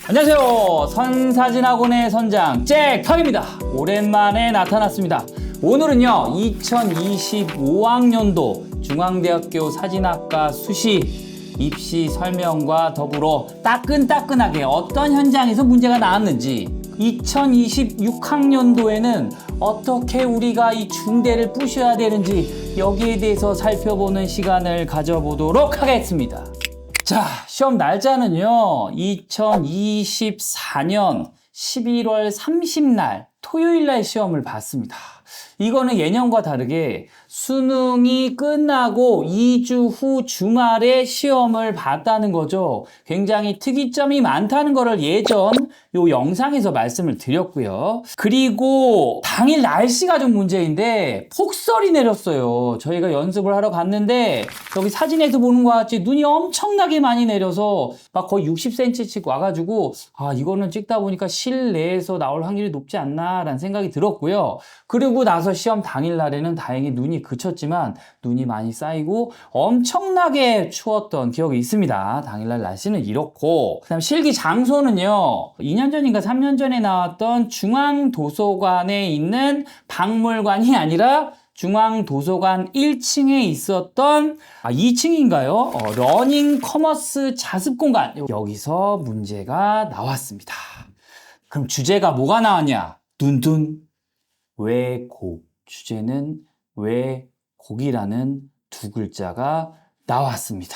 안녕하세요. 선사진학원의 선장 잭탁입니다. 오랜만에 나타났습니다. 오늘은요 2025학년도 중앙대학교 사진학과 수시 입시 설명과 더불어 따끈따끈하게 어떤 현장에서 문제가 나왔는지, 2026학년도에는 어떻게 우리가 이 중대를 부셔야 되는지 여기에 대해서 살펴보는 시간을 가져보도록 하겠습니다. 자, 시험 날짜는요 2024년 11월 30날 토요일날 시험을 봤습니다. 이거는 예년과 다르게 수능이 끝나고 2주 후 주말에 시험을 봤다는 거죠. 굉장히 특이점이 많다는 거를 예전 요 영상에서 말씀을 드렸고요. 그리고 당일 날씨가 좀 문제인데 폭설이 내렸어요. 저희가 연습을 하러 갔는데 여기 사진에서 보는 것 같이 눈이 엄청나게 많이 내려서 막 거의 60cm씩 와가지고 이거는 찍다 보니까 실내에서 나올 확률이 높지 않나라는 생각이 들었고요. 그리고 나서 시험 당일 날에는 다행히 눈이 그쳤지만 눈이 많이 쌓이고 엄청나게 추웠던 기억이 있습니다. 당일날 날씨는 이렇고, 그다음 실기 장소는요 2년 전인가 3년 전에 나왔던 중앙도서관에 있는 박물관이 아니라 중앙도서관 1층에 있었던 2층인가요? 러닝 커머스 자습공간, 여기서 문제가 나왔습니다. 그럼 주제가 뭐가 나왔냐? 둔둔 왜곡. 주제는 왜곡이라는 두 글자가 나왔습니다.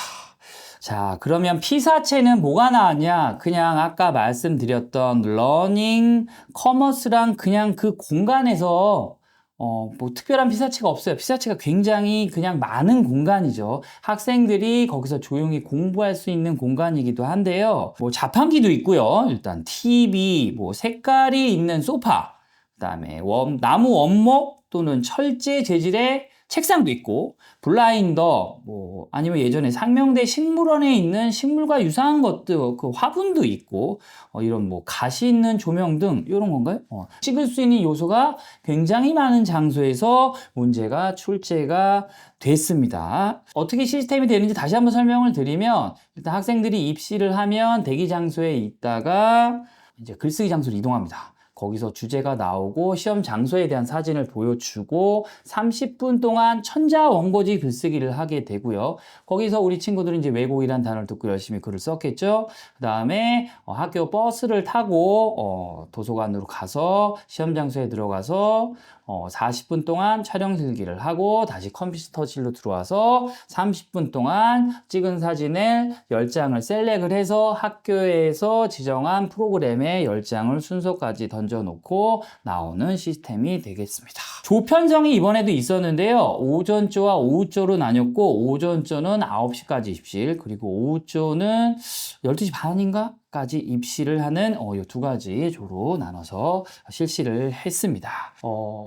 자, 그러면 피사체는 뭐가 나왔냐? 그냥 아까 말씀드렸던 러닝 커머스랑 그냥 그 공간에서 뭐 특별한 피사체가 없어요. 피사체가 굉장히 그냥 많은 공간이죠. 학생들이 거기서 조용히 공부할 수 있는 공간이기도 한데요. 뭐 자판기도 있고요. 일단 TV, 뭐 색깔이 있는 소파, 그다음에 나무 원목 또는 철제 재질의 책상도 있고, 블라인더, 뭐 아니면 예전에 상명대 식물원에 있는 식물과 유사한 것들, 그 화분도 있고, 이런 뭐 가시 있는 조명 등 이런 건가요? 찍을 수 있는 요소가 굉장히 많은 장소에서 문제가 출제가 됐습니다. 어떻게 시스템이 되는지 다시 한번 설명을 드리면, 일단 학생들이 입시를 하면 대기 장소에 있다가 이제 글쓰기 장소로 이동합니다. 거기서 주제가 나오고 시험 장소에 대한 사진을 보여주고 30분 동안 천자원고지 글쓰기를 하게 되고요. 거기서 우리 친구들은 이제 왜곡이라는 단어를 듣고 열심히 글을 썼겠죠. 그 다음에 학교 버스를 타고 도서관으로 가서 시험 장소에 들어가서 40분 동안 촬영 실기를 하고 다시 컴퓨터실로 들어와서 30분 동안 찍은 사진을 10장을 셀렉을 해서 학교에서 지정한 프로그램에 10장을 순서까지 던져놓고 나오는 시스템이 되겠습니다. 조편성이 이번에도 있었는데요. 오전조와 오후조로 나뉘었고, 오전조는 9시까지 입실, 그리고 오후조는 12시 반인가? 까지 입시를 하는 이 두 가지 조로 나눠서 실시를 했습니다.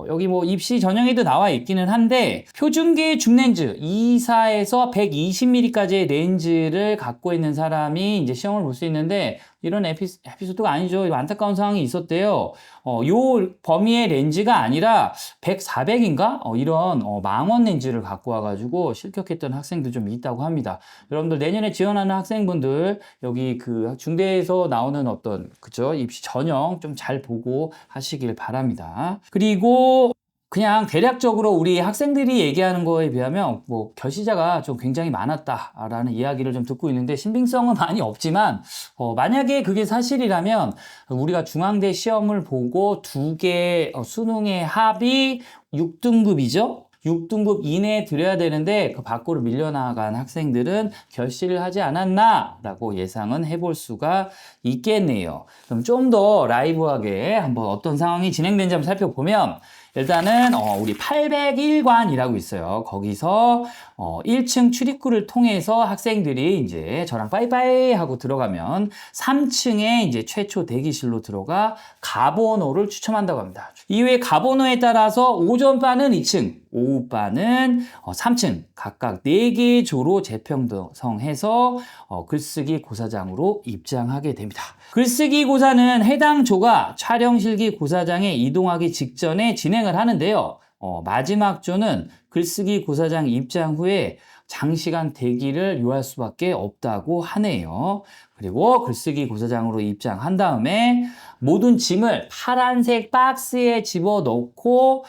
여기 뭐 입시 전형에도 나와 있기는 한데, 표준계 줌렌즈 24에서 120mm까지의 렌즈를 갖고 있는 사람이 이제 시험을 볼 수 있는데, 이런 에피소드가 아니죠. 안타까운 상황이 있었대요. 요 범위의 렌즈가 아니라 100, 400인가? 이런 망원 렌즈를 갖고 와가지고 실격했던 학생도 좀 있다고 합니다. 여러분들 내년에 지원하는 학생분들 여기 그 중대에서 나오는 그죠? 입시 전형 좀 잘 보고 하시길 바랍니다. 그리고 그냥 대략적으로 우리 학생들이 얘기하는 거에 비하면 뭐 결시자가 좀 굉장히 많았다라는 이야기를 좀 듣고 있는데, 신빙성은 많이 없지만 만약에 그게 사실이라면 우리가 중앙대 시험을 보고 두 개 수능의 합이 6등급이죠. 6등급 이내에 들여야 되는데 그 밖으로 밀려나간 학생들은 결시를 하지 않았나라고 예상은 해볼 수가 있겠네요. 그럼 좀 더 라이브하게 한번 어떤 상황이 진행된지 한번 살펴보면, 일단은 우리 801관이라고 있어요. 거기서 1층 출입구를 통해서 학생들이 이제 저랑 빠이빠이 하고 들어가면 3층에 이제 최초 대기실로 들어가 가번호를 추첨한다고 합니다. 이후에 가번호에 따라서 오전반은 2층, 오후반은 3층 각각 4개의 조로 재평성해서 글쓰기 고사장으로 입장하게 됩니다. 글쓰기 고사는 해당 조가 촬영실기 고사장에 이동하기 직전에 진행을 하는데요. 마지막 조는 글쓰기 고사장 입장 후에 장시간 대기를 요할 수밖에 없다고 하네요. 그리고 글쓰기 고사장으로 입장한 다음에 모든 짐을 파란색 박스에 집어넣고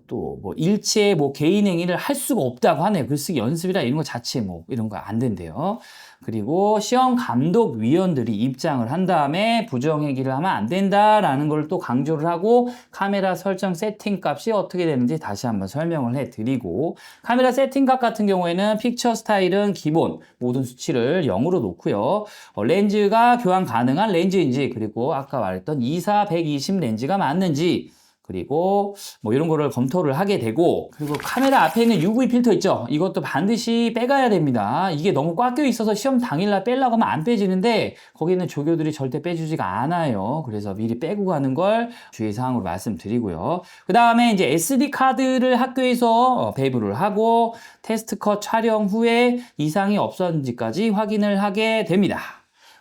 또 뭐 일체 뭐 개인 행위를 할 수가 없다고 하네요. 글쓰기 연습이라 이런 거 자체 뭐 이런 거 안 된대요. 그리고 시험 감독 위원들이 입장을 한 다음에 부정행위를 하면 안 된다라는 걸 또 강조를 하고 카메라 설정 세팅 값이 어떻게 되는지 다시 한번 설명을 해드리고, 카메라 세팅 값 같은 경우에는 픽처 스타일은 기본 모든 수치를 0으로 놓고요. 렌즈가 교환 가능한 렌즈인지, 그리고 아까 말했던 24-120 렌즈가 맞는지, 그리고 뭐 이런 거를 검토를 하게 되고, 그리고 카메라 앞에 있는 UV 필터 있죠? 이것도 반드시 빼가야 됩니다. 이게 너무 꽉 껴 있어서 시험 당일날 빼려고 하면 안 빼지는데 거기는 조교들이 절대 빼주지가 않아요. 그래서 미리 빼고 가는 걸 주의사항으로 말씀드리고요. 그 다음에 이제 SD 카드를 학교에서 배부를 하고 테스트 컷 촬영 후에 이상이 없었는지까지 확인을 하게 됩니다.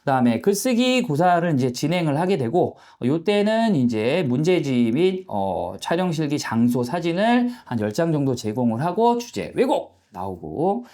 그 다음에 글쓰기 고사를 이제 진행을 하게 되고, 요때는 이제 문제지 및 촬영 실기 장소 사진을 한 10장 정도 제공을 하고 주제 왜곡 나오고,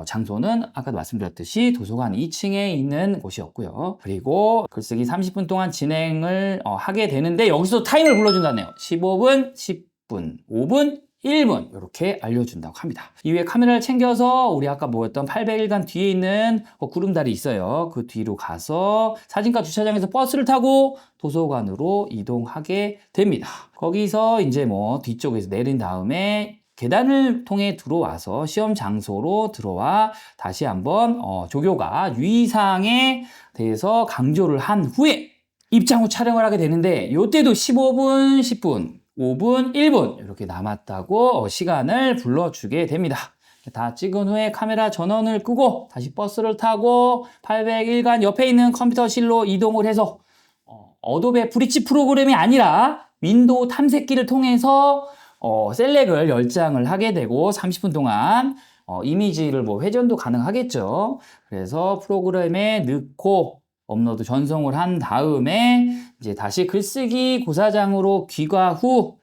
장소는 아까도 말씀드렸듯이 도서관 2층에 있는 곳이었고요. 그리고 글쓰기 30분 동안 진행을 하게 되는데, 여기서 타임을 불러준다네요. 15분, 10분, 5분, 1분 이렇게 알려준다고 합니다. 이후에 카메라를 챙겨서 우리 아까 모였던 801관 뒤에 있는 구름다리 있어요. 그 뒤로 가서 사진가 주차장에서 버스를 타고 도서관으로 이동하게 됩니다. 거기서 이제 뭐 뒤쪽에서 내린 다음에 계단을 통해 들어와서 시험 장소로 들어와 다시 한번 조교가 유의사항에 대해서 강조를 한 후에 입장 후 촬영을 하게 되는데, 이때도 15분, 10분, 5분, 1분 이렇게 남았다고 시간을 불러주게 됩니다. 다 찍은 후에 카메라 전원을 끄고 다시 버스를 타고 801관 옆에 있는 컴퓨터실로 이동을 해서 어도be 브릿지 프로그램이 아니라 윈도우 탐색기를 통해서 셀렉을 10장을 하게 되고 30분 동안 이미지를 뭐 회전도 가능하겠죠. 그래서 프로그램에 넣고 업로드 전송을 한 다음에 이제 다시 글쓰기 고사장으로 귀가 후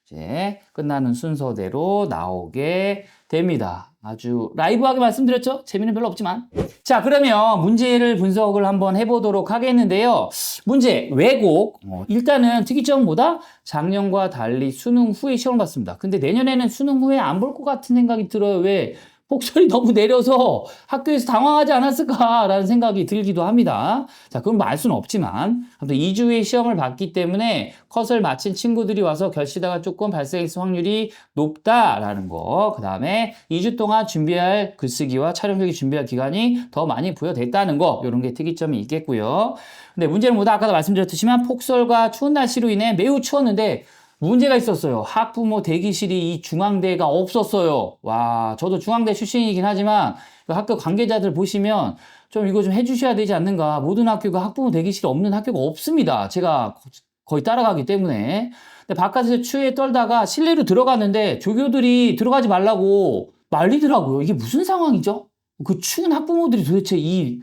이제 끝나는 순서대로 나오게 됩니다. 아주 라이브하게 말씀드렸죠? 재미는 별로 없지만. 자, 그러면 문제를 분석을 한번 해보도록 하겠는데요. 문제, 왜곡. 일단은 특이점보다 작년과 달리 수능 후에 시험을 봤습니다. 근데 내년에는 수능 후에 안 볼 것 같은 생각이 들어요. 왜? 폭설이 너무 내려서 학교에서 당황하지 않았을까라는 생각이 들기도 합니다. 자, 그건 뭐 알 수는 없지만 아무튼 2주의 시험을 봤기 때문에 컷을 마친 친구들이 와서 결시다가 조금 발생했을 확률이 높다라는 거, 그 다음에 2주 동안 준비할 글쓰기와 촬영실기 준비할 기간이 더 많이 부여됐다는 거, 이런 게 특이점이 있겠고요. 근데 문제는 뭐다? 아까도 말씀드렸듯이만 폭설과 추운 날씨로 인해 매우 추웠는데 문제가 있었어요. 학부모 대기실이 이 중앙대가 없었어요. 와, 저도 중앙대 출신이긴 하지만 학교 관계자들 보시면 좀 이거 좀 해주셔야 되지 않는가. 모든 학교가 학부모 대기실이 없는 학교가 없습니다. 제가 거의 따라가기 때문에. 근데 바깥에서 추위에 떨다가 실내로 들어갔는데 조교들이 들어가지 말라고 말리더라고요. 이게 무슨 상황이죠? 그 추운 학부모들이 도대체 이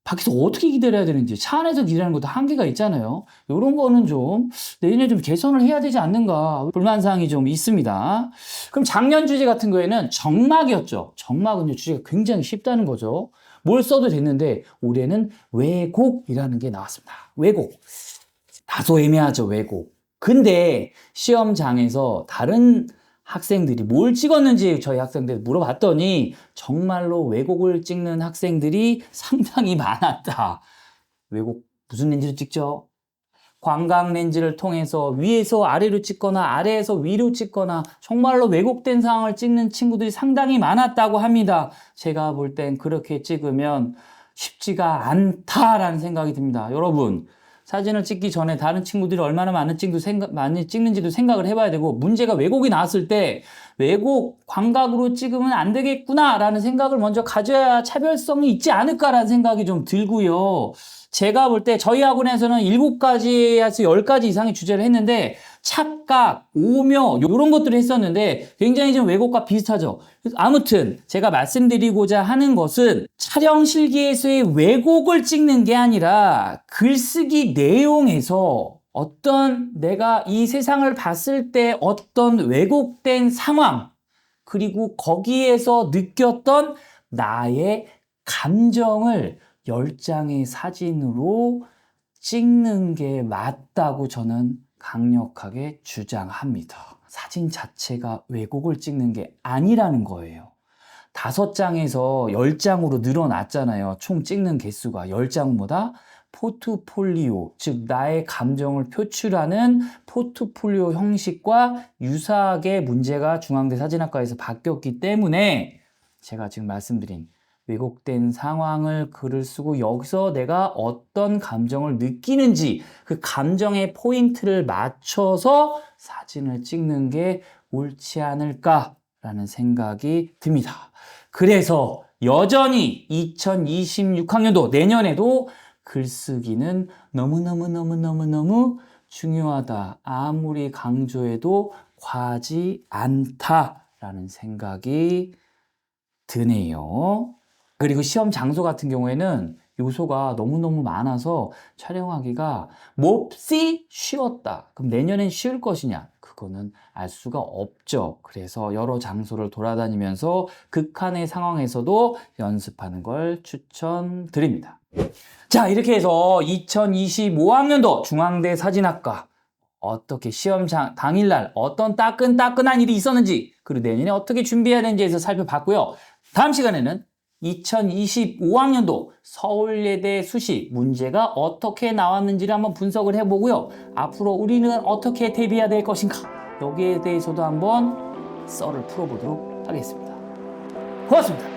밖에서 어떻게 기다려야 되는지, 차 안에서 기다리는 것도 한계가 있잖아요. 이런 거는 좀 내년에 좀 개선을 해야 되지 않는가, 불만사항이 좀 있습니다. 그럼 작년 주제 같은 거에는 정막이었죠. 정막은 주제가 굉장히 쉽다는 거죠. 뭘 써도 됐는데 올해는 왜곡이라는 게 나왔습니다. 왜곡. 다소 애매하죠, 왜곡. 근데 시험장에서 다른 학생들이 뭘 찍었는지 저희 학생들 물어봤더니 정말로 왜곡을 찍는 학생들이 상당히 많았다. 왜곡 무슨 렌즈를 찍죠? 광각 렌즈를 통해서 위에서 아래로 찍거나 아래에서 위로 찍거나 정말로 왜곡된 상황을 찍는 친구들이 상당히 많았다고 합니다. 제가 볼 땐 그렇게 찍으면 쉽지가 않다라는 생각이 듭니다. 여러분, 사진을 찍기 전에 다른 친구들이 얼마나 많이 찍는지도 생각을 해봐야 되고, 문제가 왜곡이 나왔을 때 왜곡 광각으로 찍으면 안 되겠구나라는 생각을 먼저 가져야 차별성이 있지 않을까라는 생각이 좀 들고요. 제가 볼 때 저희 학원에서는 7가지에서 10가지 이상의 주제를 했는데 착각, 오묘 이런 것들을 했었는데 굉장히 좀 왜곡과 비슷하죠. 아무튼 제가 말씀드리고자 하는 것은 촬영 실기에서의 왜곡을 찍는 게 아니라 글쓰기 내용에서 어떤 내가 이 세상을 봤을 때 어떤 왜곡된 상황, 그리고 거기에서 느꼈던 나의 감정을 10장의 사진으로 찍는 게 맞다고 저는 강력하게 주장합니다. 사진 자체가 왜곡을 찍는 게 아니라는 거예요. 5장에서 10장으로 늘어났잖아요. 총 찍는 개수가 10장보다 포트폴리오, 즉 나의 감정을 표출하는 포트폴리오 형식과 유사하게 문제가 중앙대 사진학과에서 바뀌었기 때문에 제가 지금 말씀드린 왜곡된 상황을 글을 쓰고 여기서 내가 어떤 감정을 느끼는지 그 감정의 포인트를 맞춰서 사진을 찍는 게 옳지 않을까라는 생각이 듭니다. 그래서 여전히 2026학년도 내년에도 글쓰기는 너무너무 중요하다. 아무리 강조해도 과하지 않다라는 생각이 드네요. 그리고 시험 장소 같은 경우에는 요소가 너무너무 많아서 촬영하기가 몹시 쉬웠다. 그럼 내년엔 쉬울 것이냐? 그거는 알 수가 없죠. 그래서 여러 장소를 돌아다니면서 극한의 상황에서도 연습하는 걸 추천드립니다. 자, 이렇게 해서 2025학년도 중앙대 사진학과 어떻게 시험 당일날 어떤 따끈따끈한 일이 있었는지 그리고 내년에 어떻게 준비해야 되는지에서 살펴봤고요. 다음 시간에는 2025학년도 서울예대 수시 문제가 어떻게 나왔는지를 한번 분석을 해보고요. 앞으로 우리는 어떻게 대비해야 될 것인가 여기에 대해서도 한번 썰을 풀어보도록 하겠습니다. 고맙습니다.